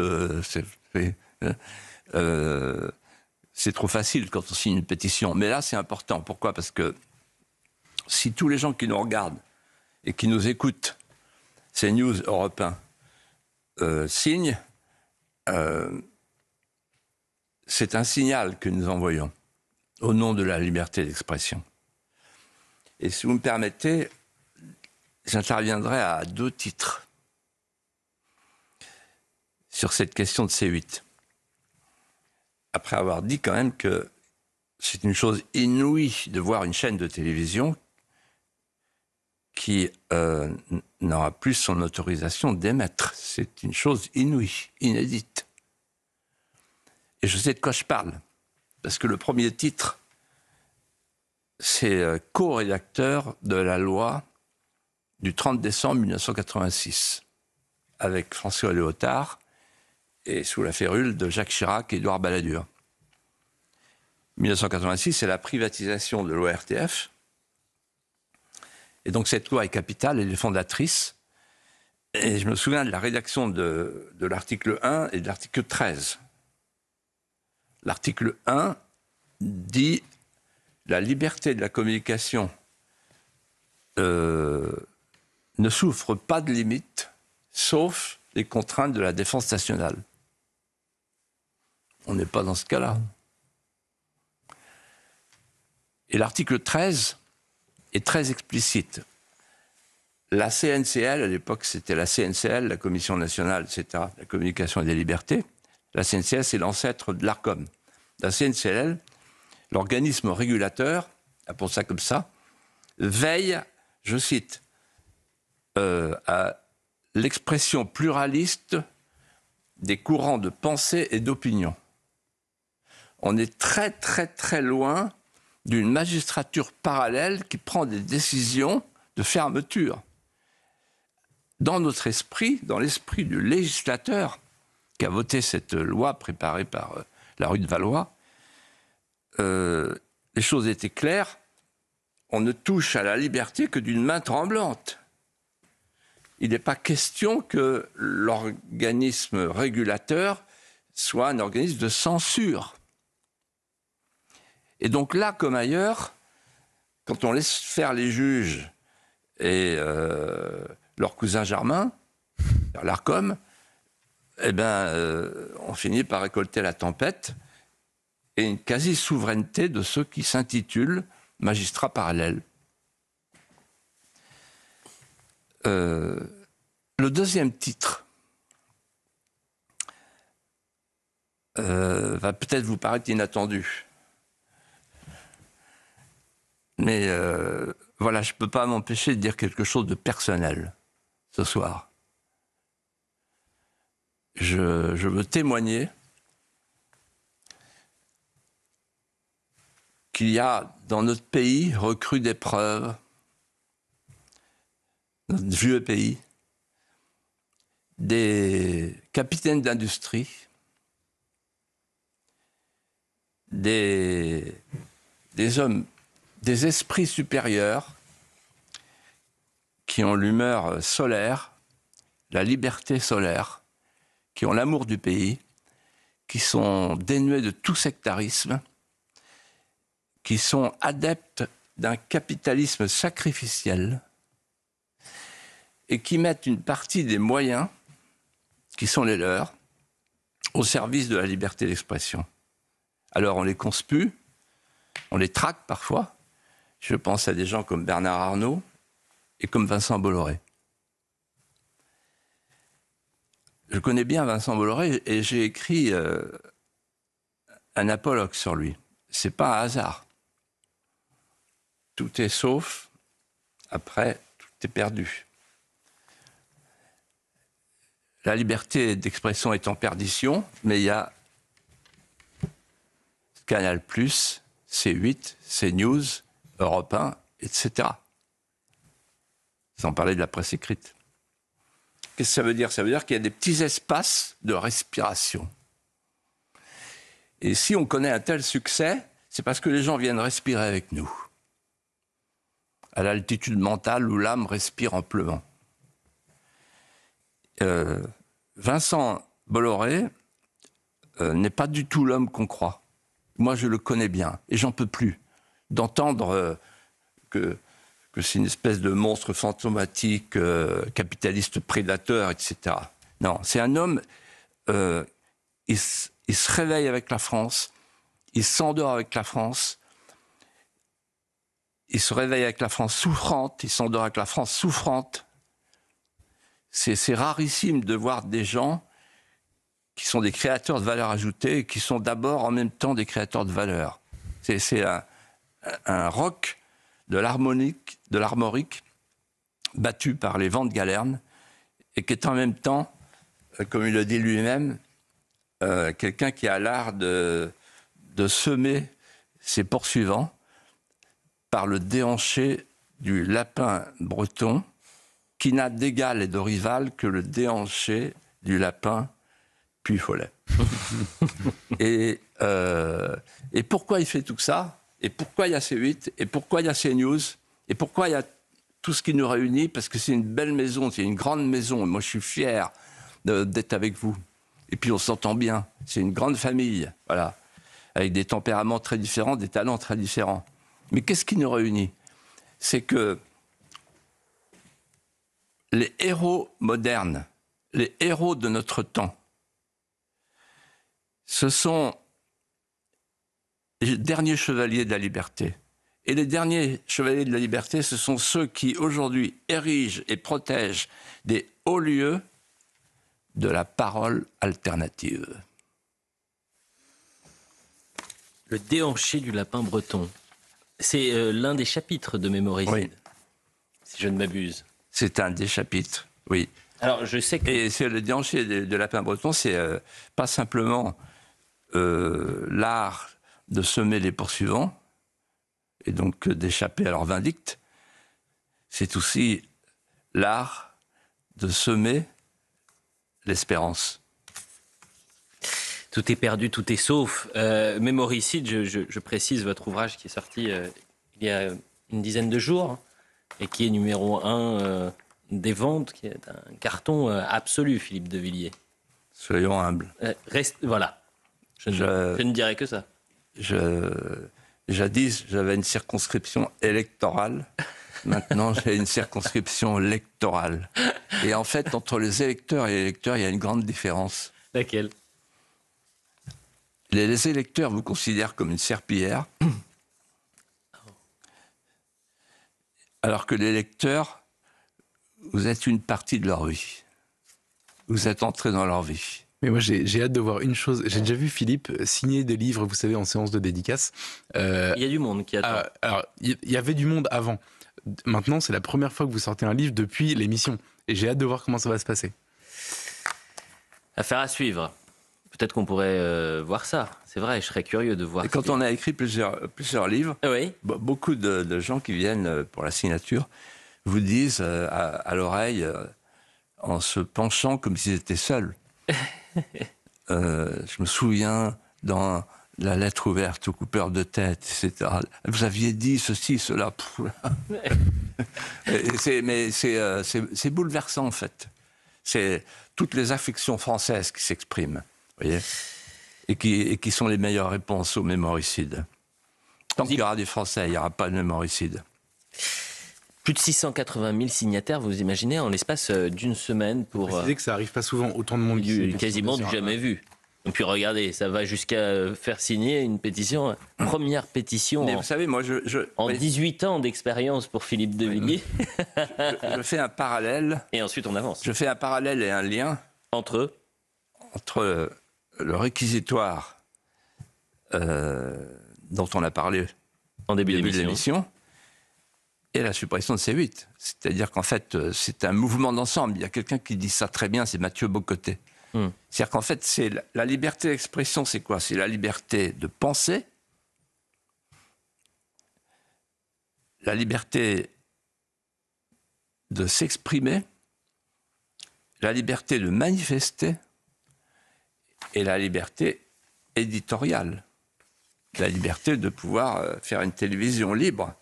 Speaker 2: c'est trop facile quand on signe une pétition. Mais là, c'est important. Pourquoi? Parce que si tous les gens qui nous regardent et qui nous écoutent, ces news européens, signent, c'est un signal que nous envoyons au nom de la liberté d'expression. Et si vous me permettez, j'interviendrai à 2 titres sur cette question de C8. Après avoir dit quand même que c'est une chose inouïe de voir une chaîne de télévision qui n'aura plus son autorisation d'émettre. C'est une chose inouïe, inédite. Et je sais de quoi je parle, parce que le premier titre c'est co-rédacteur de la loi du 30 décembre 1986, avec François Léotard et sous la férule de Jacques Chirac et Édouard Balladur. 1986, c'est la privatisation de l'ORTF. Et donc cette loi est capitale, elle est fondatrice. Et je me souviens de la rédaction de l'article 1 et de l'article 13. L'article 1 dit « La liberté de la communication ne souffre pas de limites, sauf les contraintes de la défense nationale. » On n'est pas dans ce cas-là. Et l'article 13 est très explicite. La CNCL, à l'époque c'était la CNCL, la Commission nationale, etc., la communication et des libertés. La CNCL, c'est l'ancêtre de l'ARCOM. La CNCL, l'organisme régulateur, appelons ça comme ça, veille, je cite, à l'expression pluraliste des courants de pensée et d'opinion. On est très très très loin d'une magistrature parallèle qui prend des décisions de fermeture. Dans notre esprit, dans l'esprit du législateur qui a voté cette loi préparée par la rue de Valois, les choses étaient claires. On ne touche à la liberté que d'une main tremblante. Il n'est pas question que l'organisme régulateur soit un organisme de censure. Et donc là, comme ailleurs, quand on laisse faire les juges et leur cousin germain, l'ARCOM, eh ben, on finit par récolter la tempête et une quasi-souveraineté de ceux qui s'intitulent magistrats parallèles. Le deuxième titre va peut-être vous paraître inattendu. Mais voilà, je ne peux pas m'empêcher de dire quelque chose de personnel ce soir. Je veux témoigner qu'il y a dans notre pays, recrue d'épreuves, notre vieux pays, des capitaines d'industrie, des hommes, des esprits supérieurs qui ont l'humeur solaire, la liberté solaire, qui ont l'amour du pays, qui sont dénués de tout sectarisme, qui sont adeptes d'un capitalisme sacrificiel et qui mettent une partie des moyens qui sont les leurs au service de la liberté d'expression. Alors on les conspue, on les traque parfois. Je pense à des gens comme Bernard Arnault et comme Vincent Bolloré. Je connais bien Vincent Bolloré et j'ai écrit un apologue sur lui. C'est pas un hasard. Tout est sauf, après, tout est perdu. La liberté d'expression est en perdition, mais il y a Canal+, C8, CNews, Europe 1, etc. Sans parler de la presse écrite. Qu'est-ce que ça veut dire? Ça veut dire qu'il y a des petits espaces de respiration. Et si on connaît un tel succès, c'est parce que les gens viennent respirer avec nous. À l'altitude mentale où l'âme respire amplement. Vincent Bolloré n'est pas du tout l'homme qu'on croit. Moi, je le connais bien et j'en peux plus d'entendre que c'est une espèce de monstre fantomatique, capitaliste prédateur, etc. Non, c'est un homme, il se réveille avec la France, il s'endort avec la France, il se réveille avec la France souffrante, il s'endort avec la France souffrante. C'est rarissime de voir des gens qui sont des créateurs de valeur ajoutée et qui sont d'abord en même temps des créateurs de valeur. C'est un roc de l'armorique battu par les vents de Galerne et qui est en même temps, comme il le dit lui-même, quelqu'un qui a l'art de semer ses poursuivants par le déhanché du lapin breton, qui n'a d'égal et de rival que le déhanché du lapin Puy-Follet. Et pourquoi il fait tout ça? Et pourquoi il y a C8? Et pourquoi il y a CNews? Et pourquoi il y a tout ce qui nous réunit? Parce que c'est une belle maison, c'est une grande maison. Moi, je suis fier d'être avec vous. Et puis, on s'entend bien. C'est une grande famille, voilà, avec des tempéraments très différents, des talents très différents. Mais qu'est-ce qui nous réunit? C'est que les héros modernes, les héros de notre temps, ce sont les derniers chevaliers de la liberté. Et les derniers chevaliers de la liberté, ce sont ceux qui, aujourd'hui, érigent et protègent des hauts lieux de la parole alternative.
Speaker 1: Le déhanché du lapin breton. C'est l'un des chapitres de Mémoricide, oui, si je ne m'abuse.
Speaker 2: C'est un des chapitres, oui.
Speaker 1: Alors, je sais que...
Speaker 2: Et c'est le déhanché de lapin breton, c'est pas simplement l'art de semer les poursuivants, et donc d'échapper à leur vindicte, c'est aussi l'art de semer l'espérance.
Speaker 1: Tout est perdu, tout est sauf. Mémoricide, je précise votre ouvrage qui est sorti il y a une dizaine de jours et qui est numéro 1 des ventes, qui est un carton absolu, Philippe de Villiers.
Speaker 2: Soyons humbles.
Speaker 1: Voilà. Je ne dirais que ça.
Speaker 2: Jadis, j'avais une circonscription électorale. Maintenant, j'ai une circonscription lectorale. Et en fait, entre les électeurs et les électeurs, il y a une grande différence.
Speaker 1: Laquelle?
Speaker 2: Les électeurs vous considèrent comme une serpillière, alors que les électeurs, vous êtes une partie de leur vie. Vous êtes entré dans leur vie.
Speaker 3: Mais moi, j'ai hâte de voir une chose. J'ai déjà vu Philippe signer des livres, vous savez, en séance de dédicace.
Speaker 1: Il y a du monde qui attend.
Speaker 3: Alors, il y avait du monde avant. Maintenant, c'est la première fois que vous sortez un livre depuis l'émission. Et j'ai hâte de voir comment ça va se passer.
Speaker 2: Affaire
Speaker 1: à suivre. Peut-être qu'on pourrait voir ça. C'est vrai, je serais curieux de voir.
Speaker 2: Et quand on a écrit plusieurs livres,
Speaker 1: oui,
Speaker 2: beaucoup de gens qui viennent pour la signature vous disent à l'oreille, en se penchant comme s'ils étaient seuls. Je me souviens dans la lettre ouverte au coupeur de tête, etc. Vous aviez dit ceci, cela. Mais c'est bouleversant en fait. C'est toutes les affections françaises qui s'expriment, vous voyez, et qui sont les meilleures réponses au mémoricide. Tant qu'il y aura des Français, il n'y aura pas de mémoricide.
Speaker 1: Plus de 680 000 signataires, vous imaginez, en l'espace d'une semaine pour...
Speaker 3: Vous savez que ça n'arrive pas souvent, autant de monde.
Speaker 1: Quasiment du jamais vu. Et puis regardez, ça va jusqu'à faire signer une pétition, première pétition.
Speaker 2: Mais vous savez, moi,
Speaker 1: en 18 ans d'expérience pour Philippe de Villiers.
Speaker 2: Je fais un parallèle.
Speaker 1: Et ensuite on avance.
Speaker 2: Je fais un parallèle et un lien
Speaker 1: entre
Speaker 2: le réquisitoire dont on a parlé
Speaker 1: en début
Speaker 2: de l'émission et la suppression de C8. C'est-à-dire qu'en fait, c'est un mouvement d'ensemble. Il y a quelqu'un qui dit ça très bien, c'est Mathieu Bocoté. C'est-à-dire qu'en fait, c'est la liberté d'expression, c'est quoi? C'est la liberté de penser, la liberté de s'exprimer, la liberté de manifester et la liberté éditoriale. La liberté de pouvoir faire une télévision libre.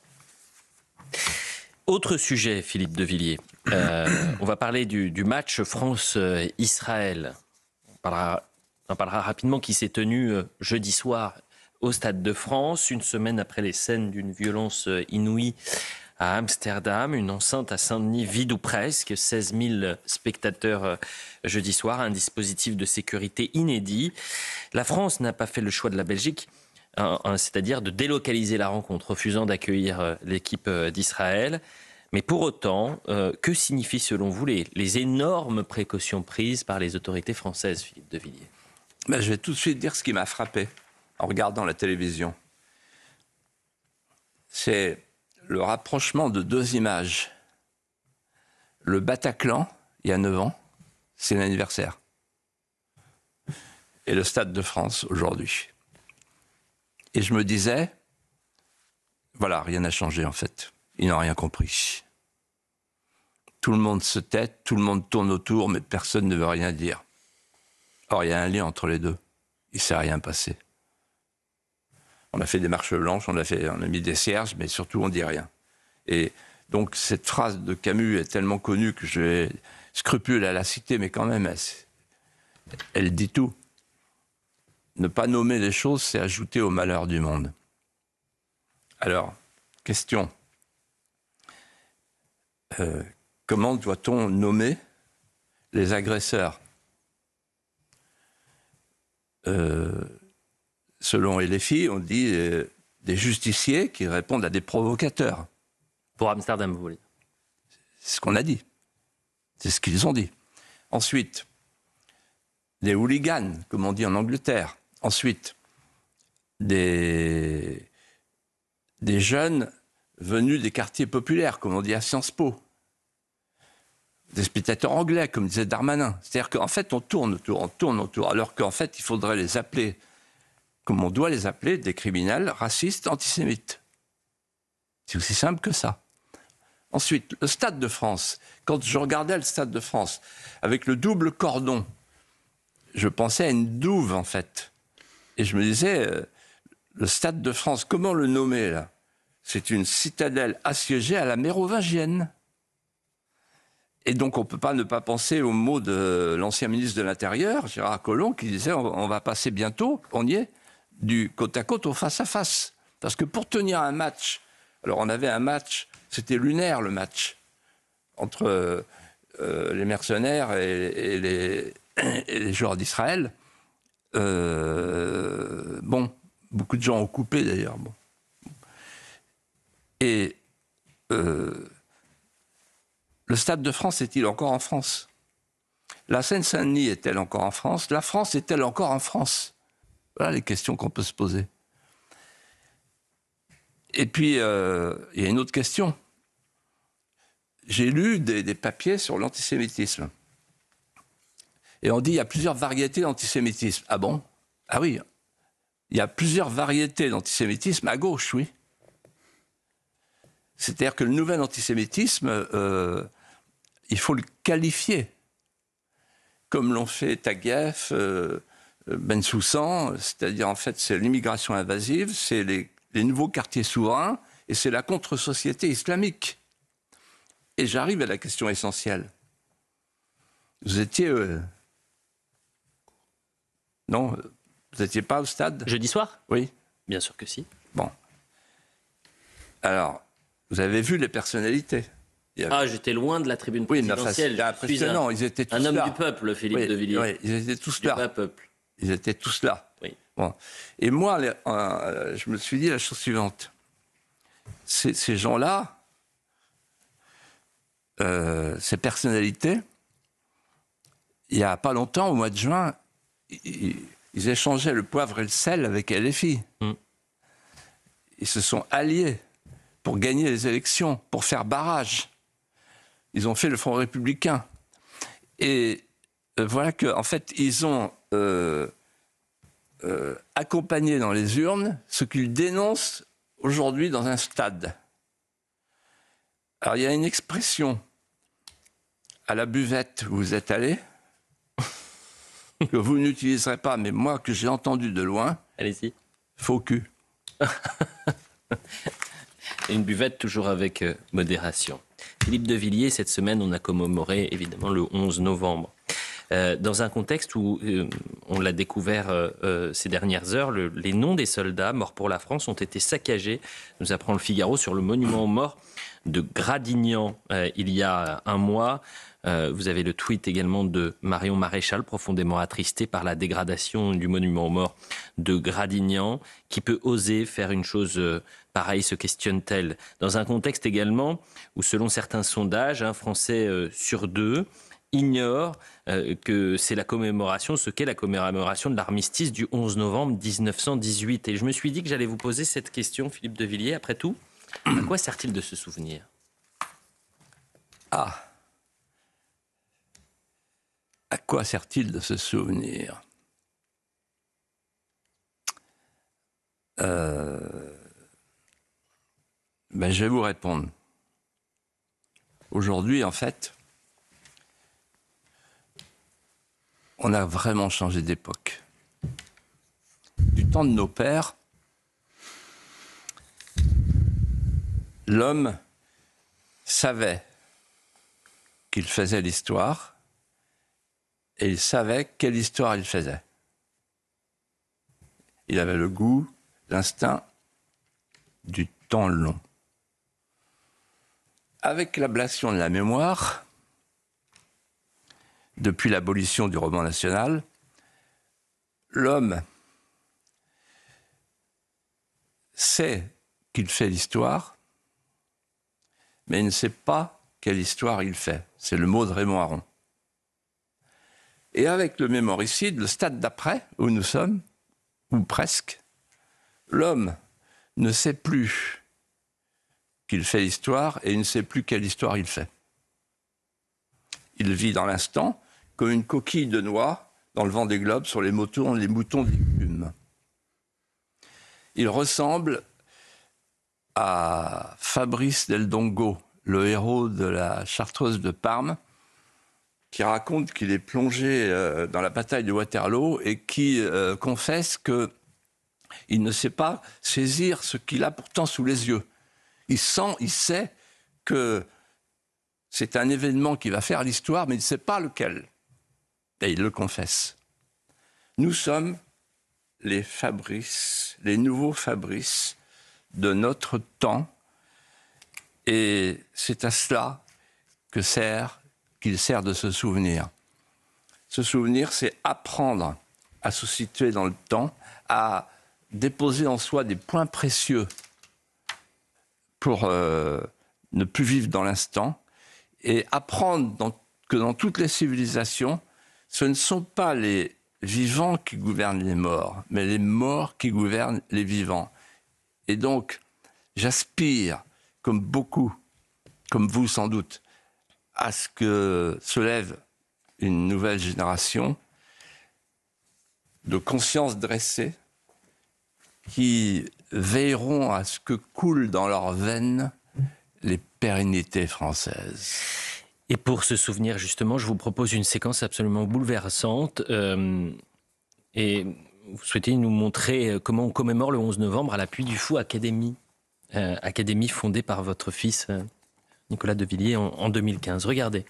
Speaker 1: Autre sujet, Philippe de Villiers. On va parler du match France-Israël. On parlera rapidement, qui s'est tenu jeudi soir au Stade de France, une semaine après les scènes d'une violence inouïe à Amsterdam, une enceinte à Saint-Denis vide ou presque, 16 000 spectateurs jeudi soir, un dispositif de sécurité inédit. La France n'a pas fait le choix de la Belgique, c'est-à-dire de délocaliser la rencontre, refusant d'accueillir l'équipe d'Israël. Mais pour autant, que signifient selon vous les énormes précautions prises par les autorités françaises, Philippe de Villiers?
Speaker 2: Je vais tout de suite dire ce qui m'a frappé en regardant la télévision. C'est le rapprochement de deux images. Le Bataclan, il y a 9 ans, c'est l'anniversaire. Et le Stade de France, aujourd'hui. Et je me disais, Voilà, rien n'a changé en fait. Ils n'ont rien compris. Tout le monde se tait, tout le monde tourne autour, mais personne ne veut rien dire. Or, il y a un lien entre les deux. Il ne s'est rien passé. On a fait des marches blanches, on a mis des cierges, mais surtout on ne dit rien. Et donc cette phrase de Camus est tellement connue que j'ai scrupule à la citer, mais quand même, elle dit tout. Ne pas nommer les choses, c'est ajouter au malheur du monde. Alors, question. Comment doit-on nommer les agresseurs ? Selon LFI, on dit des justiciers qui répondent à des provocateurs.
Speaker 1: Pour Amsterdam, vous voulez ?
Speaker 2: C'est ce qu'on a dit. C'est ce qu'ils ont dit. Ensuite, des hooligans, comme on dit en Angleterre. Ensuite, des jeunes venus des quartiers populaires, comme on dit à Sciences Po. Des spectateurs anglais, comme disait Darmanin. C'est-à-dire qu'en fait, on tourne autour, alors qu'en fait, il faudrait les appeler, comme on doit les appeler, des criminels racistes, antisémites. C'est aussi simple que ça. Ensuite, le Stade de France. Quand je regardais le Stade de France, avec le double cordon, je pensais à une douve, en fait. Et je me disais, le Stade de France, comment le nommer, là ? C'est une citadelle assiégée à la mérovingienne. Et donc, on ne peut pas ne pas penser aux mots de l'ancien ministre de l'Intérieur, Gérard Collomb, qui disait on va passer bientôt, on y est, du côte à côte au face à face. Parce que pour tenir un match, alors on avait un match, c'était lunaire le match, entre les mercenaires et les joueurs d'Israël. Bon, beaucoup de gens ont coupé d'ailleurs. Bon. Et le Stade de France est-il encore en France ? La Seine-Saint-Denis est-elle encore en France ? La France est-elle encore en France ? Voilà les questions qu'on peut se poser. Et puis, il y a une autre question. J'ai lu des papiers sur l'antisémitisme. Et on dit qu'il y a plusieurs variétés d'antisémitisme. Ah bon ? Ah oui. Il y a plusieurs variétés d'antisémitisme à gauche, oui. C'est-à-dire que le nouvel antisémitisme, il faut le qualifier. Comme l'ont fait Taguieff, Bensoussan, c'est-à-dire en fait c'est l'immigration invasive, c'est les nouveaux quartiers souverains et c'est la contre-société islamique. Et j'arrive à la question essentielle. Vous étiez... non, vous n'étiez pas au stade ?
Speaker 1: Jeudi soir ?
Speaker 2: Oui.
Speaker 1: Bien sûr que si.
Speaker 2: Bon. Alors, vous avez vu les personnalités ?
Speaker 1: Ah, j'étais loin de la tribune présidentielle.
Speaker 2: C'était impressionnant. Ils étaient tous là.
Speaker 1: Un homme du peuple, Philippe de Villiers.
Speaker 2: Oui, ils étaient tous là.
Speaker 1: Du peuple.
Speaker 2: Ils étaient tous là.
Speaker 1: Oui.
Speaker 2: Bon. Et moi, je me suis dit la chose suivante. Ces gens-là, ces personnalités, il n'y a pas longtemps, au mois de juin, ils échangeaient le poivre et le sel avec LFI. Ils se sont alliés pour gagner les élections, pour faire barrage. Ils ont fait le Front républicain. Et voilà qu'en fait, ils ont accompagné dans les urnes ce qu'ils dénoncent aujourd'hui dans un stade. Alors, il y a une expression à la buvette où vous êtes allé, que vous n'utiliserez pas, mais moi, que j'ai entendu de loin.
Speaker 1: Allez-y.
Speaker 2: Faux cul.
Speaker 1: Une buvette toujours avec modération. Philippe de Villiers, cette semaine, on a commémoré évidemment le 11 novembre. Dans un contexte où, on l'a découvert ces dernières heures, les noms des soldats morts pour la France ont été saccagés, nous apprend le Figaro, sur le monument aux morts de Gradignan il y a un mois. Vous avez le tweet également de Marion Maréchal, profondément attristée par la dégradation du monument aux morts de Gradignan. Qui peut oser faire une chose pareille, se questionne-t-elle ? Dans un contexte également où, selon certains sondages, un Français sur deux ignore que c'est la commémoration, ce qu'est la commémoration de l'armistice du 11 novembre 1918. Et je me suis dit que j'allais vous poser cette question, Philippe de Villiers. Après tout, à quoi sert-il de se souvenir ?
Speaker 2: Ah. À quoi sert-il de se souvenir ? Ben, je vais vous répondre. Aujourd'hui, en fait, on a vraiment changé d'époque. Du temps de nos pères, l'homme savait qu'il faisait l'histoire et il savait quelle histoire il faisait. Il avait le goût, l'instinct du temps long. Avec l'ablation de la mémoire, depuis l'abolition du roman national, l'homme sait qu'il fait l'histoire, mais il ne sait pas quelle histoire il fait. C'est le mot de Raymond Aron. Et avec le mémoricide, le stade d'après, où nous sommes, ou presque, l'homme ne sait plus qu'il fait l'histoire et il ne sait plus quelle histoire il fait. Il vit dans l'instant comme une coquille de noix dans le vent des globes sur les moutons d'écume. Il ressemble à Fabrice Del Dongo, le héros de la Chartreuse de Parme, qui raconte qu'il est plongé dans la bataille de Waterloo et qui confesse qu'il ne sait pas saisir ce qu'il a pourtant sous les yeux. Il sait que c'est un événement qui va faire l'histoire, mais il ne sait pas lequel. Et il le confesse. Nous sommes les Fabrice, les nouveaux Fabrice de notre temps. Et c'est à cela qu'il sert de se souvenir. Se souvenir, c'est apprendre à se situer dans le temps, à déposer en soi des points précieux pour ne plus vivre dans l'instant, et apprendre que dans toutes les civilisations, ce ne sont pas les vivants qui gouvernent les morts, mais les morts qui gouvernent les vivants. Et donc, j'aspire, comme beaucoup, comme vous sans doute, à ce que se lève une nouvelle génération de conscience dressée qui veilleront à ce que coulent dans leurs veines les pérennités françaises.
Speaker 1: Et pour ce souvenir, justement, je vous propose une séquence absolument bouleversante. Et vous souhaitez nous montrer comment on commémore le 11 novembre à la Puy du Fou Académie. Académie fondée par votre fils, Nicolas de Villiers, en 2015. Regardez.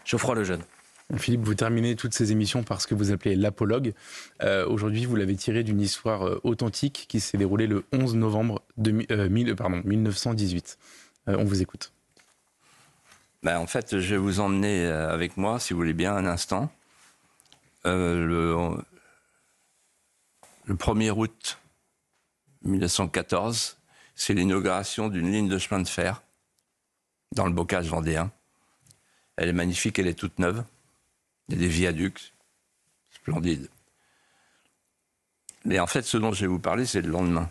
Speaker 1: Geoffroy Lejeune.
Speaker 3: Philippe, vous terminez toutes ces émissions par ce que vous appelez l'apologue. Aujourd'hui, vous l'avez tiré d'une histoire authentique qui s'est déroulée le 11 novembre 1918. On vous écoute.
Speaker 2: Ben, en fait, je vais vous emmener avec moi, si vous voulez bien, un instant. Le 1er août 1914, c'est l'inauguration d'une ligne de chemin de fer dans le bocage vendéen. Elle est magnifique, elle est toute neuve. Il y a des viaducs splendides. Mais en fait, ce dont je vais vous parler, c'est le lendemain.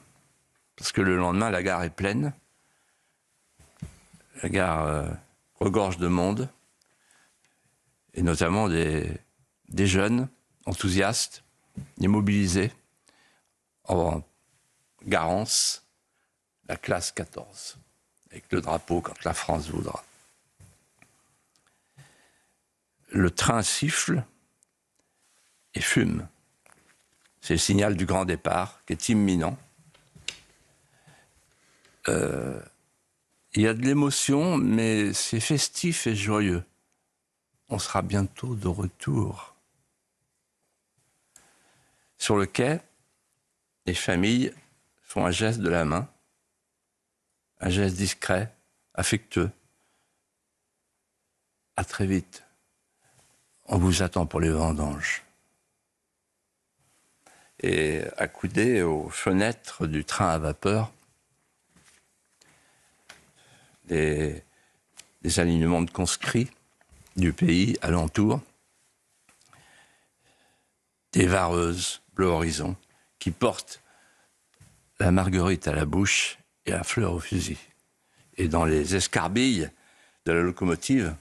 Speaker 2: Parce que le lendemain, la gare est pleine. La gare regorge de monde. Et notamment des jeunes enthousiastes, des mobilisés, en Garance, la classe 14, avec le drapeau quand la France voudra. Le train siffle et fume. C'est le signal du grand départ qui est imminent. Il y a de l'émotion, mais c'est festif et joyeux. On sera bientôt de retour. Sur le quai, les familles font un geste de la main, un geste discret, affectueux. À très vite. On vous attend pour les vendanges. Et accoudé aux fenêtres du train à vapeur, des alignements de conscrits du pays alentour, des vareuses bleu horizon qui portent la marguerite à la bouche et la fleur au fusil. Et dans les escarbilles de la locomotive,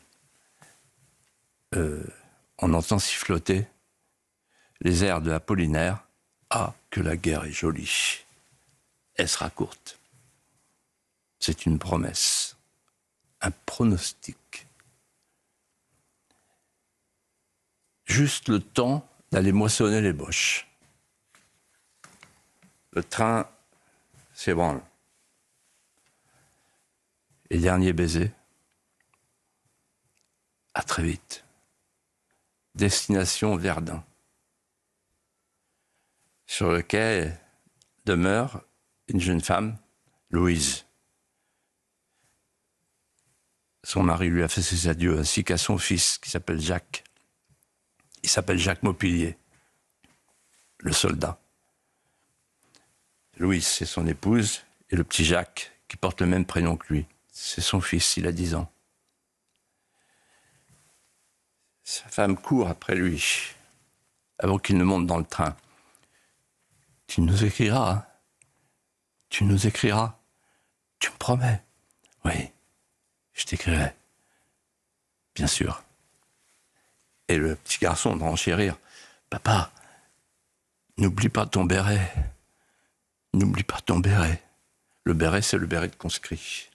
Speaker 2: on entend siffloter les airs de Apollinaire. Ah, que la guerre est jolie. Elle sera courte. C'est une promesse, un pronostic. Juste le temps d'aller moissonner les boches. Le train s'ébranle. Les derniers baisers. À très vite. Destination Verdun. Sur le quai demeure une jeune femme, Louise. Son mari lui a fait ses adieux, ainsi qu'à son fils, qui s'appelle Jacques. Il s'appelle Jacques Maupilier, le soldat. Louise, c'est son épouse, et le petit Jacques, qui porte le même prénom que lui. C'est son fils, il a 10 ans. Sa femme court après lui, avant qu'il ne monte dans le train. « Tu nous écriras, hein? Tu nous écriras. Tu me promets? » ?»« Oui, je t'écrirai. Bien sûr. » Et le petit garçon va enchérir. « Papa, n'oublie pas ton béret. N'oublie pas ton béret. » Le béret, c'est le béret de conscrit.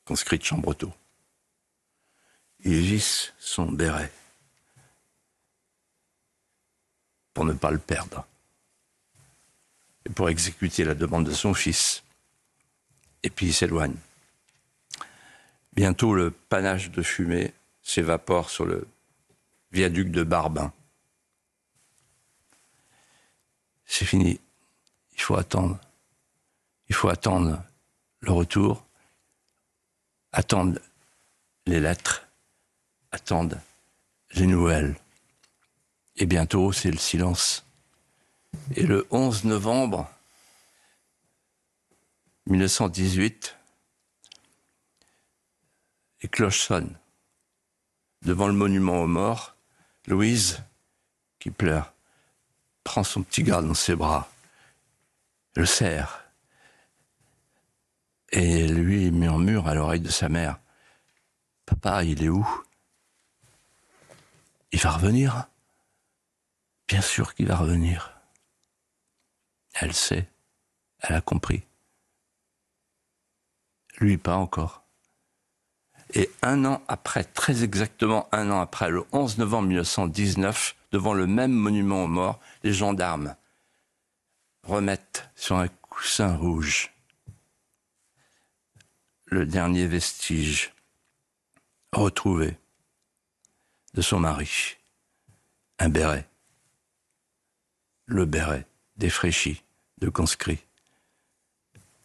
Speaker 2: Conscrit de Chambretot. Il visse son béret pour ne pas le perdre et pour exécuter la demande de son fils. Et puis il s'éloigne. Bientôt, le panache de fumée s'évapore sur le viaduc de Barbin. C'est fini. Il faut attendre. Il faut attendre le retour, attendre les lettres, attendre les nouvelles. Et bientôt, c'est le silence. Et le 11 novembre 1918, les cloches sonnent. Devant le monument aux morts, Louise, qui pleure, prend son petit gars dans ses bras, le serre, et lui murmure à l'oreille de sa mère, « Papa, il est où? Il va revenir? Bien sûr qu'il va revenir. » Elle sait, elle a compris. Lui, pas encore. Et un an après, très exactement un an après, le 11 novembre 1919, devant le même monument aux morts, les gendarmes remettent sur un coussin rouge le dernier vestige retrouvé de son mari, un béret, le béret défraîchi de conscrits,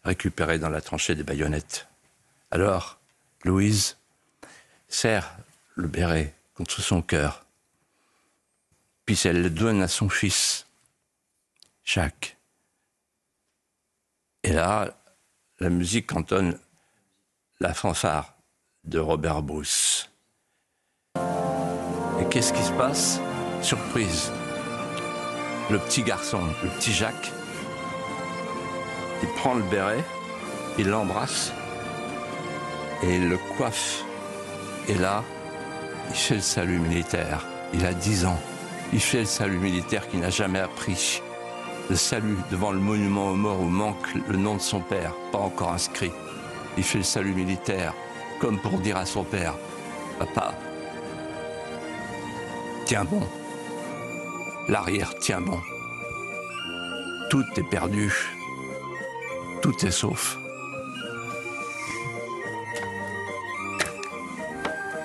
Speaker 2: récupéré dans la tranchée des baïonnettes. Alors, Louise serre le béret contre son cœur, puis elle le donne à son fils, Jacques. Et là, la musique entonne la fanfare de Robert Bruce. Et qu'est-ce qui se passe? Surprise. Le petit garçon, le petit Jacques, il prend le béret, il l'embrasse et il le coiffe. Et là, il fait le salut militaire. Il a 10 ans. Il fait le salut militaire qu'il n'a jamais appris. Le salut devant le monument aux morts où manque le nom de son père, pas encore inscrit. Il fait le salut militaire, comme pour dire à son père, « Papa, tiens bon. L'arrière tient bon. Tout est perdu. Tout est sauf. »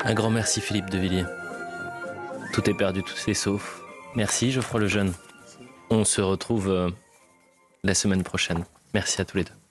Speaker 1: Un grand merci Philippe de Villiers. Tout est perdu, tout est sauf. Merci Geoffroy Lejeune. On se retrouve la semaine prochaine. Merci à tous les deux.